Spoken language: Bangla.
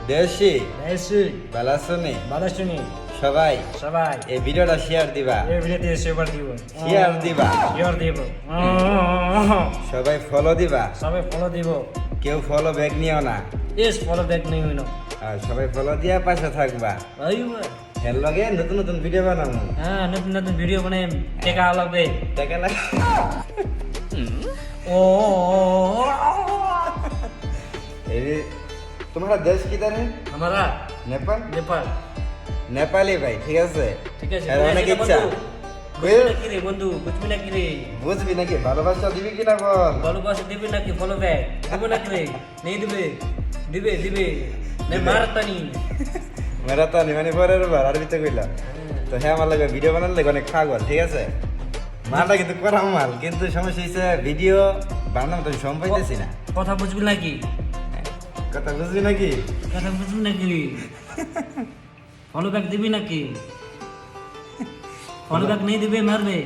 দেশি দেশি বালাসুনি বালাসুনি সবাই সবাই এই ভিডিওটা শেয়ার দিবা এই ভিডিওতে শেয়ার দিব শেয়ার দিবা শেয়ার দিব সবাই ফলো দিবা সবাই ফলো দিব কেউ ফলো ব্যাক নিও না এস ফলো ব্যাক নেই হইনো আর সবাই ফলো দিয়া পাশে থাকবা আইবা এর লগে নতুন নতুন ভিডিও বানাবো হ্যাঁ নতুন নতুন ভিডিও বানাই টেকা লাগবে টাকা লাগে ও এই যে, तुम्हारा देश किधर है हमारा नेपाल नेपाल नेपाली भाई ঠিক আছে ঠিক আছে আর অনেক ইচ্ছা বুঝবি নাকি রে বন্ধু বুঝবি নাকি রে বুঝবি নাকি ভালোবাসা দিবি কিনা বল ভালোবাসা দিবি নাকি ফলো ব্যাক দেবো নাকি রে নেই দিবে দিবে দিবে নে মারতানি মেরা তো নি মানে পরের বার আর বিতে কইলা তো হ্যাঁ আমার লাগে ভিডিও বানালে অনেক খাগল ঠিক আছে মালটা কিন্তু করা মাল কিন্তু সমস্যা হইছে ভিডিও বানানো তো সময় পাইতেছি না কথা বুঝবি নাকি কথা বুঝবি নাকি কথা বুঝবি নাকি ফলো ব্যাক দিবি নাকি ফলো ব্যাক নেই দিবে মারবে